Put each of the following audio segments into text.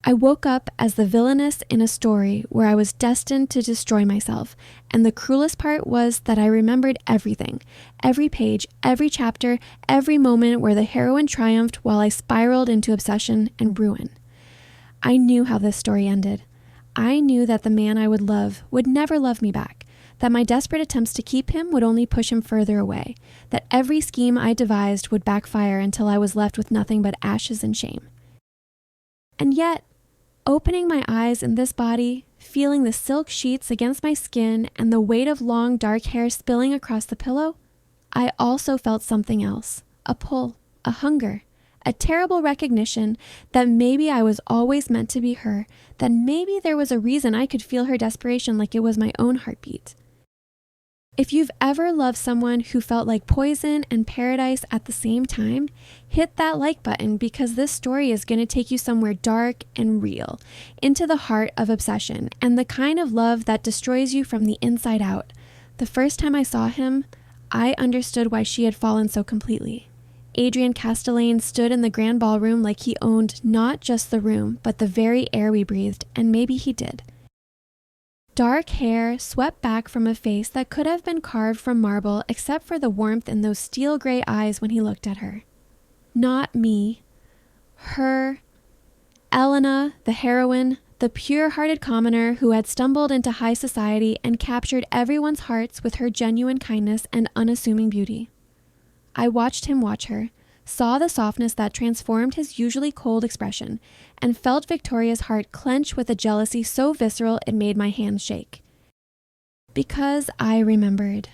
I woke up as the villainess in a story where I was destined to destroy myself, and the cruelest part was that I remembered everything, every page, every chapter, every moment where the heroine triumphed while I spiraled into obsession and ruin. I knew how this story ended. I knew that the man I would love would never love me back, that my desperate attempts to keep him would only push him further away, that every scheme I devised would backfire until I was left with nothing but ashes and shame. And yet, opening my eyes in this body, feeling the silk sheets against my skin and the weight of long dark hair spilling across the pillow, I also felt something else, a pull, a hunger, a terrible recognition that maybe I was always meant to be her, that maybe there was a reason I could feel her desperation like it was my own heartbeat. If you've ever loved someone who felt like poison and paradise at the same time, hit that like button because this story is going to take you somewhere dark and real, into the heart of obsession and the kind of love that destroys you from the inside out. The first time I saw him, I understood why she had fallen so completely. Adrian Castellane stood in the grand ballroom like he owned not just the room, but the very air we breathed, and maybe he did. Dark hair swept back from a face that could have been carved from marble except for the warmth in those steel gray eyes when he looked at her. Not me. Her. Elena, the heroine, the pure-hearted commoner who had stumbled into high society and captured everyone's hearts with her genuine kindness and unassuming beauty. I watched him watch her, saw the softness that transformed his usually cold expression, and felt Victoria's heart clench with a jealousy so visceral it made my hands shake. Because I remembered.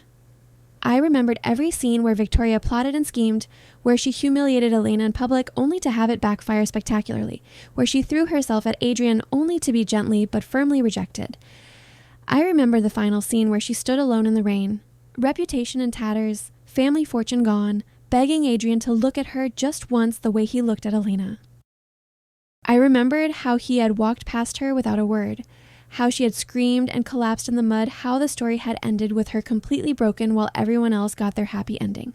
I remembered every scene where Victoria plotted and schemed, where she humiliated Elena in public only to have it backfire spectacularly, where she threw herself at Adrian only to be gently but firmly rejected. I remember the final scene where she stood alone in the rain, reputation in tatters, family fortune gone, begging Adrian to look at her just once the way he looked at Elena. I remembered how he had walked past her without a word, how she had screamed and collapsed in the mud, how the story had ended with her completely broken while everyone else got their happy ending.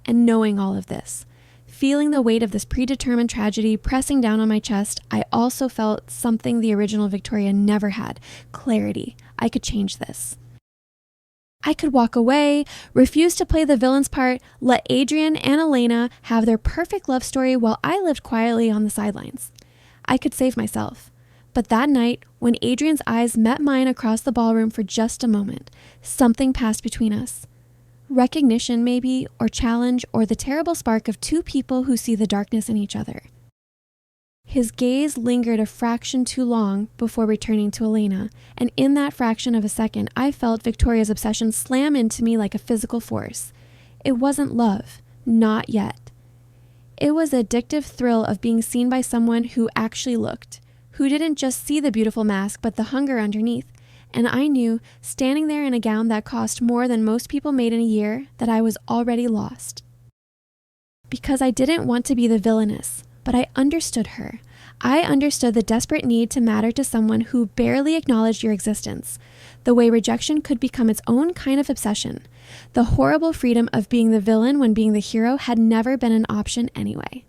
And knowing all of this, feeling the weight of this predetermined tragedy pressing down on my chest, I also felt something the original Victoria never had, clarity. I could change this. I could walk away, refuse to play the villain's part, let Adrian and Elena have their perfect love story while I lived quietly on the sidelines. I could save myself. But that night, when Adrian's eyes met mine across the ballroom for just a moment, something passed between us. Recognition, maybe, or challenge, or the terrible spark of two people who see the darkness in each other. His gaze lingered a fraction too long before returning to Elena, and in that fraction of a second, I felt Victoria's obsession slam into me like a physical force. It wasn't love, not yet. It was the addictive thrill of being seen by someone who actually looked, who didn't just see the beautiful mask but the hunger underneath, and I knew, standing there in a gown that cost more than most people made in a year, that I was already lost. Because I didn't want to be the villainess, but I understood her. I understood the desperate need to matter to someone who barely acknowledged your existence, the way rejection could become its own kind of obsession. The horrible freedom of being the villain when being the hero had never been an option anyway.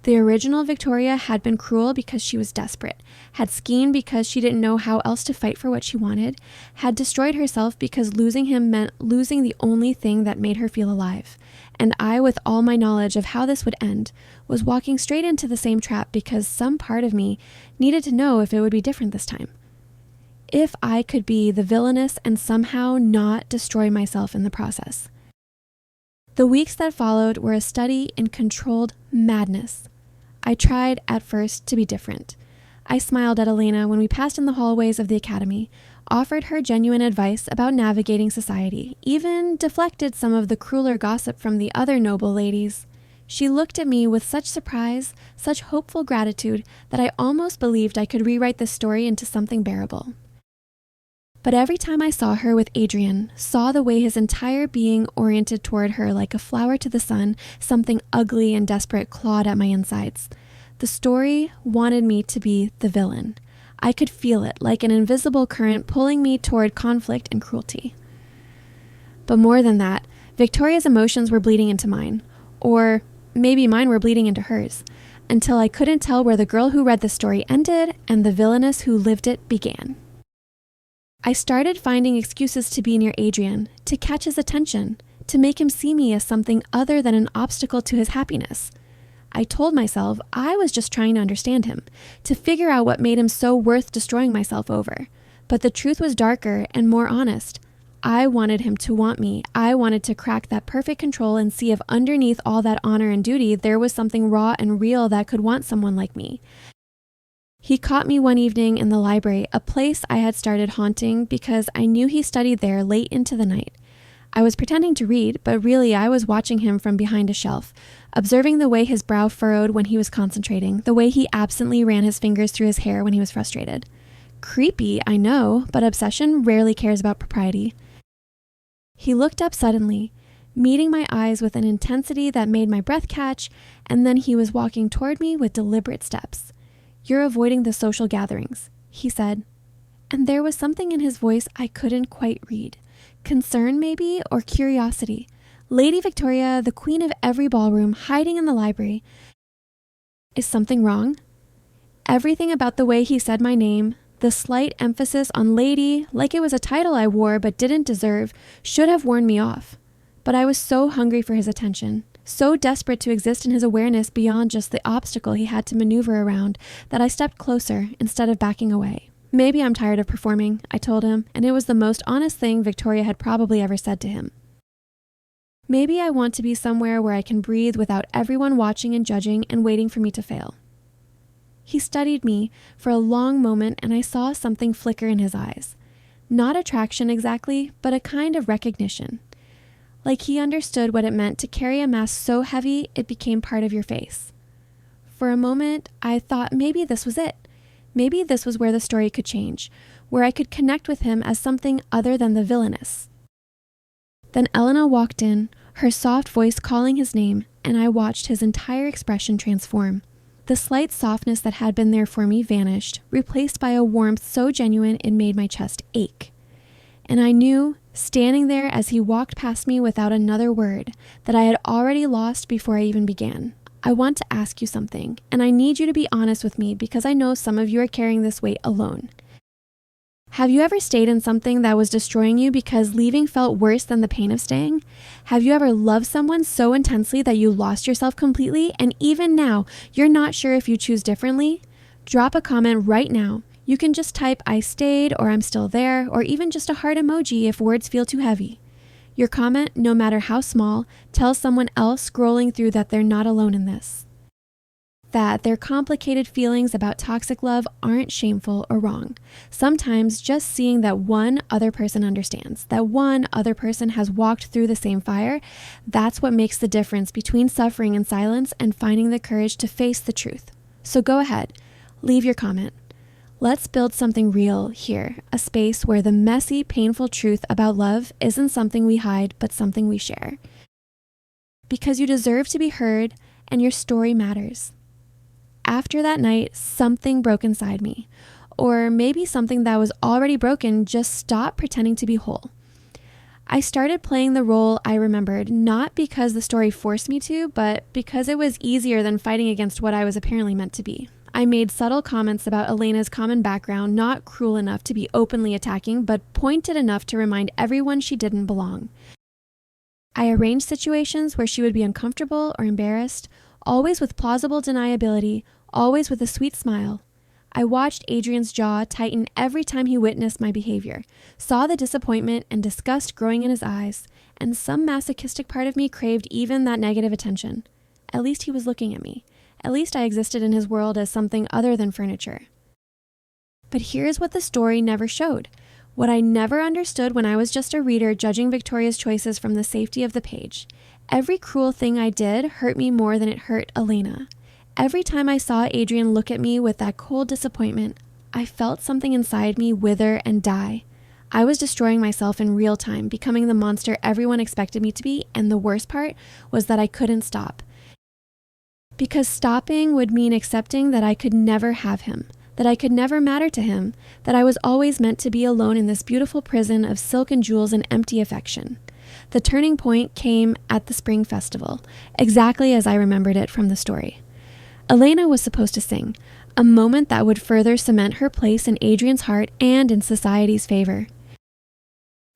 The original Victoria had been cruel because she was desperate, had schemed because she didn't know how else to fight for what she wanted, had destroyed herself because losing him meant losing the only thing that made her feel alive. And I, with all my knowledge of how this would end, was walking straight into the same trap because some part of me needed to know if it would be different this time. If I could be the villainess and somehow not destroy myself in the process. The weeks that followed were a study in controlled madness. I tried at first to be different. I smiled at Elena when we passed in the hallways of the academy, offered her genuine advice about navigating society, even deflected some of the crueler gossip from the other noble ladies. She looked at me with such surprise, such hopeful gratitude, that I almost believed I could rewrite this story into something bearable. But every time I saw her with Adrian, saw the way his entire being oriented toward her like a flower to the sun, something ugly and desperate clawed at my insides. The story wanted me to be the villain. I could feel it like an invisible current pulling me toward conflict and cruelty. But more than that, Victoria's emotions were bleeding into mine. Or maybe mine were bleeding into hers. until I couldn't tell where the girl who read the story ended and the villainess who lived it began. I started finding excuses to be near Adrian, to catch his attention, to make him see me as something other than an obstacle to his happiness. I told myself I was just trying to understand him, to figure out what made him so worth destroying myself over. But the truth was darker and more honest. I wanted him to want me. I wanted to crack that perfect control and see if underneath all that honor and duty there was something raw and real that could want someone like me. He caught me one evening in the library, a place I had started haunting because I knew he studied there late into the night. I was pretending to read, but really I was watching him from behind a shelf, observing the way his brow furrowed when he was concentrating, the way he absently ran his fingers through his hair when he was frustrated. Creepy, I know, but obsession rarely cares about propriety. He looked up suddenly, meeting my eyes with an intensity that made my breath catch, and then he was walking toward me with deliberate steps. "You're avoiding the social gatherings," he said. And there was something in his voice I couldn't quite read. Concern, maybe, or curiosity. Lady Victoria, the queen of every ballroom, hiding in the library. Is something wrong? Everything about the way he said my name, the slight emphasis on lady, like it was a title I wore but didn't deserve, should have warned me off. But I was so hungry for his attention, so desperate to exist in his awareness beyond just the obstacle he had to maneuver around, that I stepped closer instead of backing away. "Maybe I'm tired of performing," I told him, and it was the most honest thing Victoria had probably ever said to him. "Maybe I want to be somewhere where I can breathe without everyone watching and judging and waiting for me to fail." He studied me for a long moment, and I saw something flicker in his eyes. Not attraction exactly, but a kind of recognition. Like he understood what it meant to carry a mask so heavy it became part of your face. For a moment, I thought maybe this was it. Maybe this was where the story could change, where I could connect with him as something other than the villainess. Then Elena walked in, her soft voice calling his name, and I watched his entire expression transform. The slight softness that had been there for me vanished, replaced by a warmth so genuine it made my chest ache. And I knew, standing there as he walked past me without another word, that I had already lost before I even began. "I want to ask you something, and I need you to be honest with me because I know some of you are carrying this weight alone. Have you ever stayed in something that was destroying you because leaving felt worse than the pain of staying? Have you ever loved someone so intensely that you lost yourself completely, and even now, you're not sure if you choose differently? Drop a comment right now. You can just type "I stayed" or "I'm still there," or even just a heart emoji if words feel too heavy. Your comment, no matter how small, tells someone else scrolling through that they're not alone in this. That their complicated feelings about toxic love aren't shameful or wrong. Sometimes just seeing that one other person understands, that one other person has walked through the same fire, that's what makes the difference between suffering in silence and finding the courage to face the truth. So go ahead, leave your comment. Let's build something real here, a space where the messy, painful truth about love isn't something we hide, but something we share. Because you deserve to be heard, and your story matters. After that night, something broke inside me. Or maybe something that was already broken just stopped pretending to be whole. I started playing the role I remembered, not because the story forced me to, but because it was easier than fighting against what I was apparently meant to be. I made subtle comments about Elena's common background, not cruel enough to be openly attacking, but pointed enough to remind everyone she didn't belong. I arranged situations where she would be uncomfortable or embarrassed, always with plausible deniability, always with a sweet smile. I watched Adrian's jaw tighten every time he witnessed my behavior, saw the disappointment and disgust growing in his eyes, and some masochistic part of me craved even that negative attention. At least he was looking at me. At least I existed in his world as something other than furniture. But here's what the story never showed. What I never understood when I was just a reader judging Victoria's choices from the safety of the page. Every cruel thing I did hurt me more than it hurt Elena. Every time I saw Adrian look at me with that cold disappointment, I felt something inside me wither and die. I was destroying myself in real time, becoming the monster everyone expected me to be, and the worst part was that I couldn't stop. Because stopping would mean accepting that I could never have him, that I could never matter to him, that I was always meant to be alone in this beautiful prison of silk and jewels and empty affection. The turning point came at the spring festival, exactly as I remembered it from the story. Elena was supposed to sing, a moment that would further cement her place in Adrian's heart and in society's favor.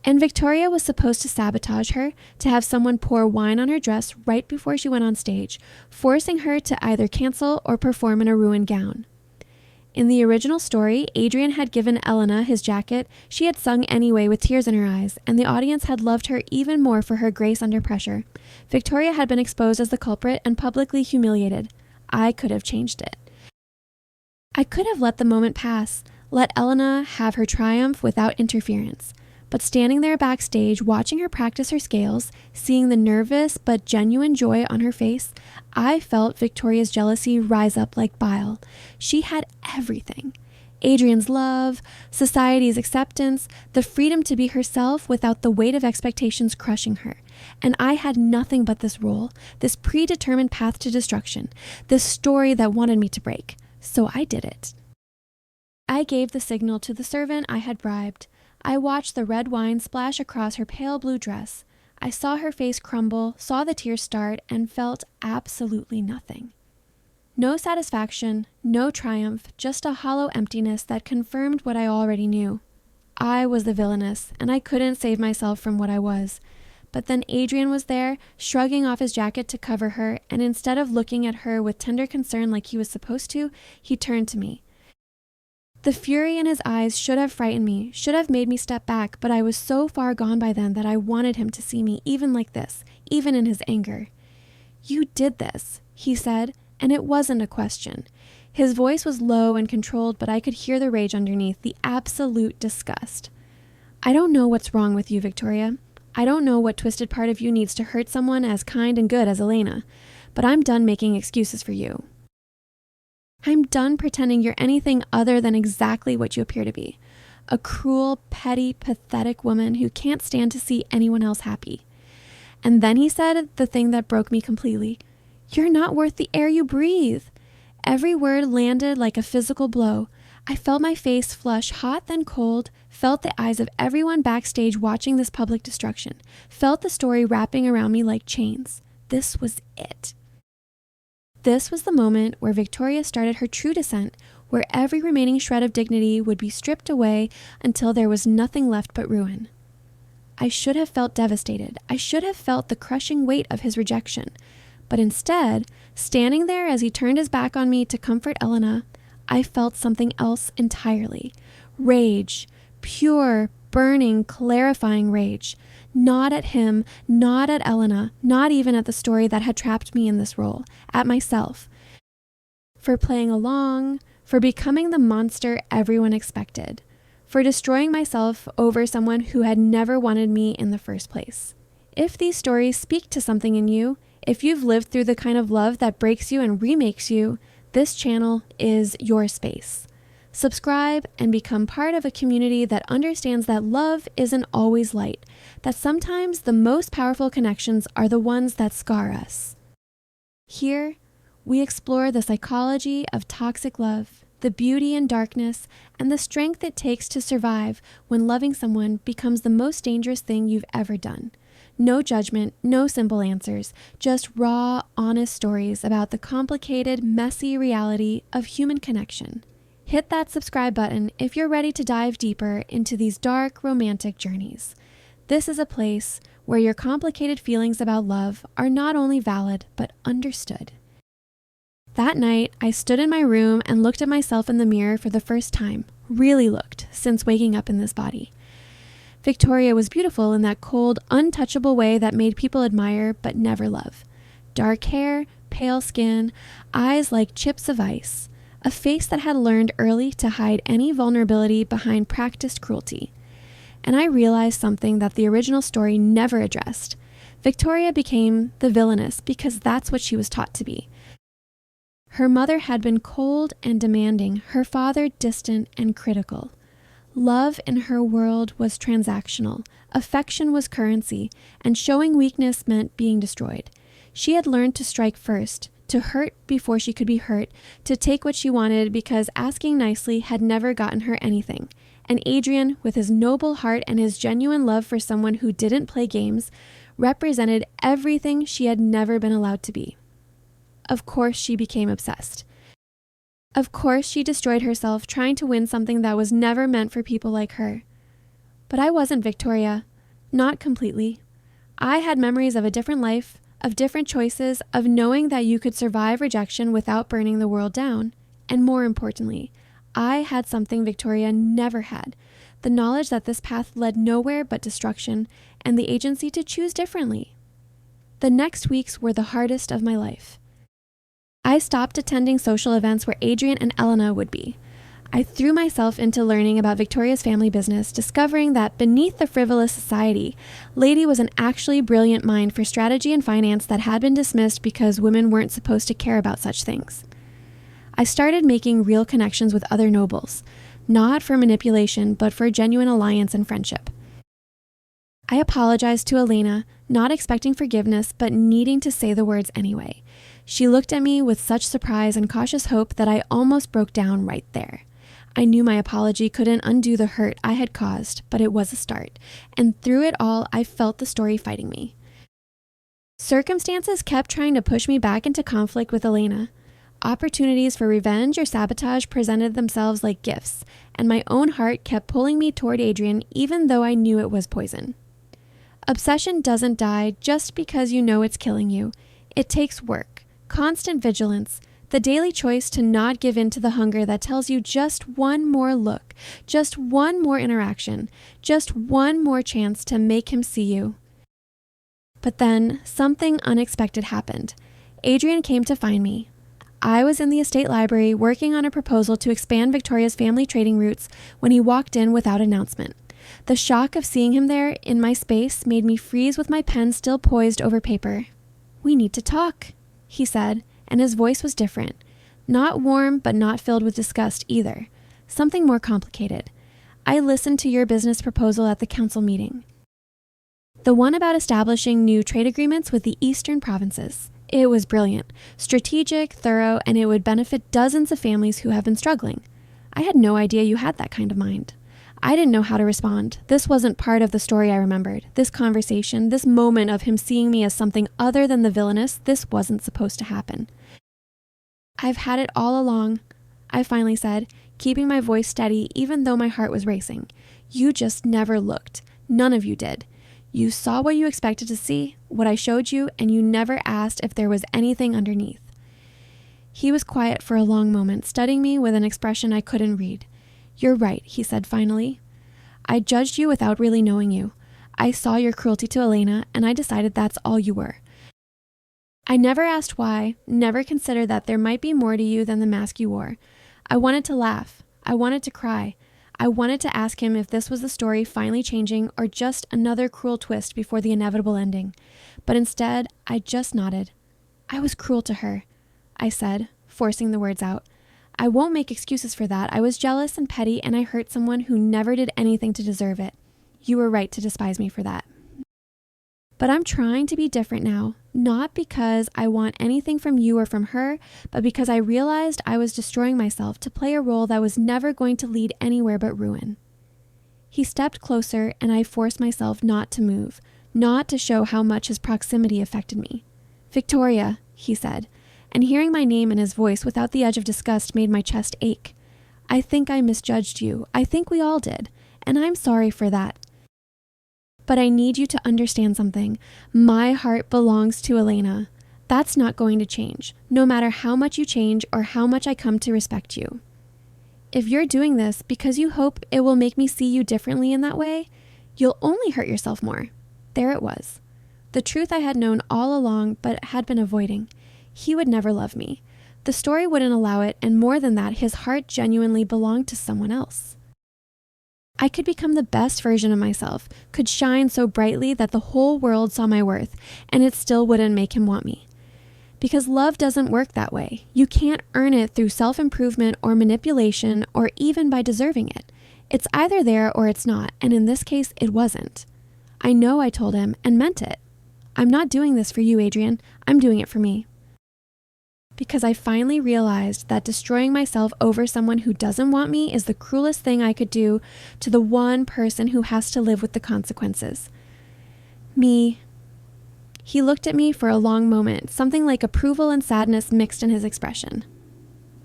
And Victoria was supposed to sabotage her, to have someone pour wine on her dress right before she went on stage, forcing her to either cancel or perform in a ruined gown. In the original story, Adrian had given Elena his jacket. She had sung anyway with tears in her eyes, and the audience had loved her even more for her grace under pressure. Victoria had been exposed as the culprit and publicly humiliated. I could have changed it. I could have let the moment pass, let Elena have her triumph without interference. But standing there backstage, watching her practice her scales, seeing the nervous but genuine joy on her face, I felt Victoria's jealousy rise up like bile. She had everything. Adrian's love, society's acceptance, the freedom to be herself without the weight of expectations crushing her. And I had nothing but this role, this predetermined path to destruction, this story that wanted me to break. So I did it. I gave the signal to the servant I had bribed. I watched the red wine splash across her pale blue dress. I saw her face crumble, saw the tears start, and felt absolutely nothing. No satisfaction, no triumph, just a hollow emptiness that confirmed what I already knew. I was the villainess, and I couldn't save myself from what I was. But then Adrian was there, shrugging off his jacket to cover her, and instead of looking at her with tender concern like he was supposed to, he turned to me. The fury in his eyes should have frightened me, should have made me step back, but I was so far gone by then that I wanted him to see me even like this, even in his anger. "You did this," he said, and it wasn't a question. His voice was low and controlled, but I could hear the rage underneath, the absolute disgust. "I don't know what's wrong with you, Victoria. I don't know what twisted part of you needs to hurt someone as kind and good as Elena, but I'm done making excuses for you. I'm done pretending you're anything other than exactly what you appear to be. A cruel, petty, pathetic woman who can't stand to see anyone else happy." And then he said the thing that broke me completely. "You're not worth the air you breathe." Every word landed like a physical blow. I felt my face flush hot then cold, felt the eyes of everyone backstage watching this public destruction, felt the story wrapping around me like chains. This was it. This was the moment where Victoria started her true descent, where every remaining shred of dignity would be stripped away until there was nothing left but ruin. I should have felt devastated. I should have felt the crushing weight of his rejection. But instead, standing there as he turned his back on me to comfort Elena, I felt something else entirely. Rage. Pure, burning, clarifying rage. Not at him, not at Elena, not even at the story that had trapped me in this role, at myself. For playing along, for becoming the monster everyone expected, for destroying myself over someone who had never wanted me in the first place. If these stories speak to something in you, if you've lived through the kind of love that breaks you and remakes you, this channel is your space. Subscribe and become part of a community that understands that love isn't always light, that sometimes the most powerful connections are the ones that scar us. Here, we explore the psychology of toxic love, the beauty in darkness, and the strength it takes to survive when loving someone becomes the most dangerous thing you've ever done. No judgment, no simple answers, just raw, honest stories about the complicated, messy reality of human connection. Hit that subscribe button if you're ready to dive deeper into these dark, romantic journeys. This is a place where your complicated feelings about love are not only valid, but understood. That night, I stood in my room and looked at myself in the mirror for the first time, really looked, since waking up in this body. Victoria was beautiful in that cold, untouchable way that made people admire but never love. Dark hair, pale skin, eyes like chips of ice. A face that had learned early to hide any vulnerability behind practiced cruelty. And I realized something that the original story never addressed. Victoria became the villainess because that's what she was taught to be. Her mother had been cold and demanding, her father distant and critical. Love in her world was transactional, affection was currency, and showing weakness meant being destroyed. She had learned to strike first, to hurt before she could be hurt, to take what she wanted because asking nicely had never gotten her anything. And Adrian, with his noble heart and his genuine love for someone who didn't play games, represented everything she had never been allowed to be. Of course she became obsessed. Of course she destroyed herself trying to win something that was never meant for people like her. But I wasn't Victoria. Not completely. I had memories of a different life, of different choices, of knowing that you could survive rejection without burning the world down. And more importantly, I had something Victoria never had, the knowledge that this path led nowhere but destruction, and the agency to choose differently. The next weeks were the hardest of my life. I stopped attending social events where Adrian and Elena would be. I threw myself into learning about Victoria's family business, discovering that beneath the frivolous society, Lady was an actually brilliant mind for strategy and finance that had been dismissed because women weren't supposed to care about such things. I started making real connections with other nobles, not for manipulation, but for genuine alliance and friendship. I apologized to Elena, not expecting forgiveness, but needing to say the words anyway. She looked at me with such surprise and cautious hope that I almost broke down right there. I knew my apology couldn't undo the hurt I had caused, but it was a start, and through it all, I felt the story fighting me. Circumstances kept trying to push me back into conflict with Elena. Opportunities for revenge or sabotage presented themselves like gifts, and my own heart kept pulling me toward Adrian even though I knew it was poison. Obsession doesn't die just because you know it's killing you. It takes work, constant vigilance, the daily choice to not give in to the hunger that tells you just one more look, just one more interaction, just one more chance to make him see you. But then something unexpected happened. Adrian came to find me. I was in the estate library working on a proposal to expand Victoria's family trading routes when he walked in without announcement. The shock of seeing him there in my space made me freeze with my pen still poised over paper. "We need to talk," he said, and his voice was different. Not warm, but not filled with disgust either. Something more complicated. "I listened to your business proposal at the council meeting. The one about establishing new trade agreements with the eastern provinces. It was brilliant, strategic, thorough, and it would benefit dozens of families who have been struggling. I had no idea you had that kind of mind. I didn't know how to respond. This wasn't part of the story I remembered. This conversation, this moment of him seeing me as something other than the villainess, this wasn't supposed to happen. "I've had it all along," I finally said, keeping my voice steady even though my heart was racing. "You just never looked. None of you did. You saw what you expected to see, what I showed you, and you never asked if there was anything underneath." He was quiet for a long moment, studying me with an expression I couldn't read. "You're right," he said finally. "I judged you without really knowing you. I saw your cruelty to Elena, and I decided that's all you were. I never asked why, never considered that there might be more to you than the mask you wore. I wanted to laugh. I wanted to cry. I wanted to ask him if this was the story finally changing or just another cruel twist before the inevitable ending. But instead, I just nodded. I was cruel to her," I said, forcing the words out. "I won't make excuses for that. I was jealous and petty, and I hurt someone who never did anything to deserve it. You were right to despise me for that. But I'm trying to be different now, not because I want anything from you or from her, but because I realized I was destroying myself to play a role that was never going to lead anywhere but ruin." He stepped closer, and I forced myself not to move, not to show how much his proximity affected me. "Victoria," he said, and hearing my name in his voice without the edge of disgust made my chest ache. "I think I misjudged you. I think we all did, and I'm sorry for that. But I need you to understand something. My heart belongs to Elena. That's not going to change, no matter how much you change or how much I come to respect you. If you're doing this because you hope it will make me see you differently in that way, you'll only hurt yourself more." There it was. The truth I had known all along but had been avoiding. He would never love me. The story wouldn't allow it, and more than that, his heart genuinely belonged to someone else. I could become the best version of myself, could shine so brightly that the whole world saw my worth, and it still wouldn't make him want me. Because love doesn't work that way. You can't earn it through self-improvement or manipulation or even by deserving it. It's either there or it's not, and in this case, it wasn't. I know I told him and meant it. "I'm not doing this for you, Adrian. I'm doing it for me." Because I finally realized that destroying myself over someone who doesn't want me is the cruelest thing I could do to the one person who has to live with the consequences. Me. He looked at me for a long moment, something like approval and sadness mixed in his expression.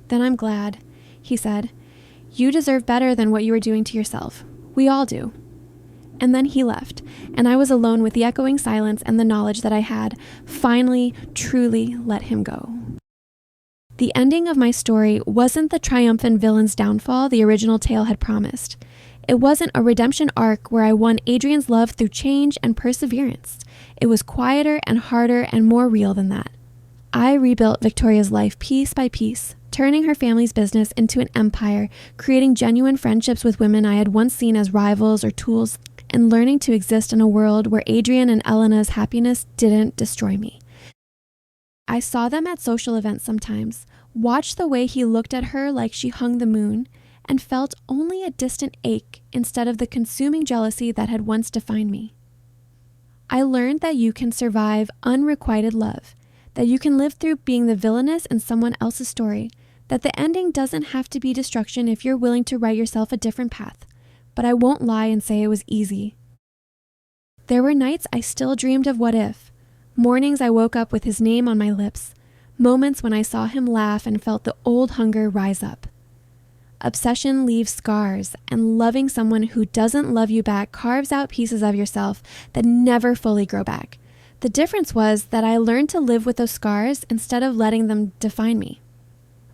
"Then I'm glad," he said. "You deserve better than what you were doing to yourself. We all do." And then he left, and I was alone with the echoing silence and the knowledge that I had finally, truly let him go. The ending of my story wasn't the triumphant villain's downfall the original tale had promised. It wasn't a redemption arc where I won Adrian's love through change and perseverance. It was quieter and harder and more real than that. I rebuilt Victoria's life piece by piece, turning her family's business into an empire, creating genuine friendships with women I had once seen as rivals or tools, and learning to exist in a world where Adrian and Elena's happiness didn't destroy me. I saw them at social events sometimes, watched the way he looked at her like she hung the moon, and felt only a distant ache instead of the consuming jealousy that had once defined me. I learned that you can survive unrequited love, that you can live through being the villainess in someone else's story, that the ending doesn't have to be destruction if you're willing to write yourself a different path. But I won't lie and say it was easy. There were nights I still dreamed of what if, mornings I woke up with his name on my lips, moments when I saw him laugh and felt the old hunger rise up. Obsession leaves scars, and loving someone who doesn't love you back carves out pieces of yourself that never fully grow back. The difference was that I learned to live with those scars instead of letting them define me.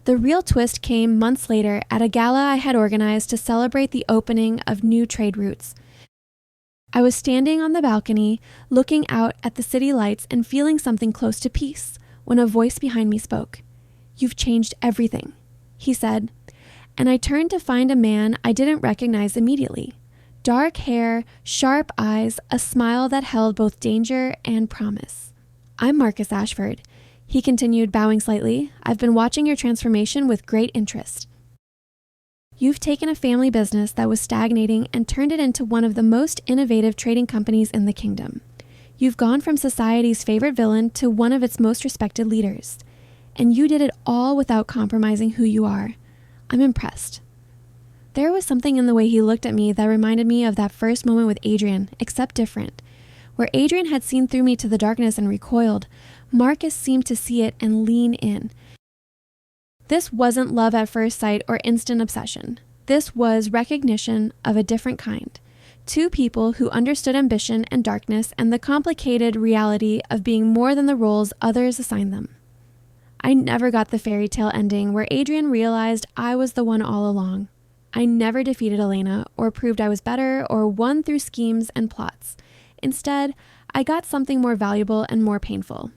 The real twist came months later at a gala I had organized to celebrate the opening of new trade routes. I was standing on the balcony, looking out at the city lights and feeling something close to peace, when a voice behind me spoke. "You've changed everything," he said, and I turned to find a man I didn't recognize immediately. Dark hair, sharp eyes, a smile that held both danger and promise. "I'm Marcus Ashford," he continued, bowing slightly. "I've been watching your transformation with great interest. You've taken a family business that was stagnating and turned it into one of the most innovative trading companies in the kingdom. You've gone from society's favorite villain to one of its most respected leaders. And you did it all without compromising who you are. I'm impressed." There was something in the way he looked at me that reminded me of that first moment with Adrian, except different. Where Adrian had seen through me to the darkness and recoiled, Marcus seemed to see it and lean in. This wasn't love at first sight or instant obsession. This was recognition of a different kind. Two people who understood ambition and darkness and the complicated reality of being more than the roles others assigned them. I never got the fairy tale ending where Adrian realized I was the one all along. I never defeated Elena or proved I was better or won through schemes and plots. Instead, I got something more valuable and more painful.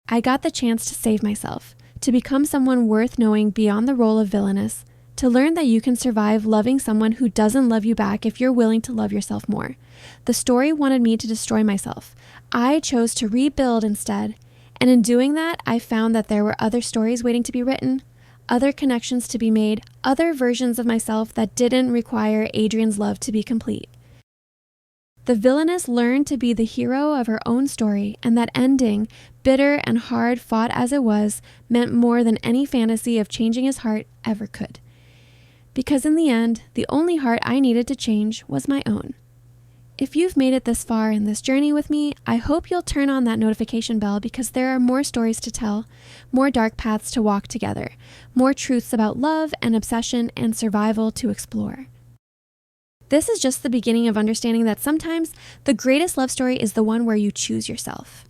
I got the chance to save myself, to become someone worth knowing beyond the role of villainess, to learn that you can survive loving someone who doesn't love you back if you're willing to love yourself more. The story wanted me to destroy myself. I chose to rebuild instead, and in doing that, I found that there were other stories waiting to be written, other connections to be made, other versions of myself that didn't require Adrian's love to be complete. The villainess learned to be the hero of her own story, and that ending, bitter and hard fought as it was, meant more than any fantasy of changing his heart ever could. Because in the end, the only heart I needed to change was my own. If you've made it this far in this journey with me, I hope you'll turn on that notification bell because there are more stories to tell, more dark paths to walk together, more truths about love and obsession and survival to explore. This is just the beginning of understanding that sometimes the greatest love story is the one where you choose yourself.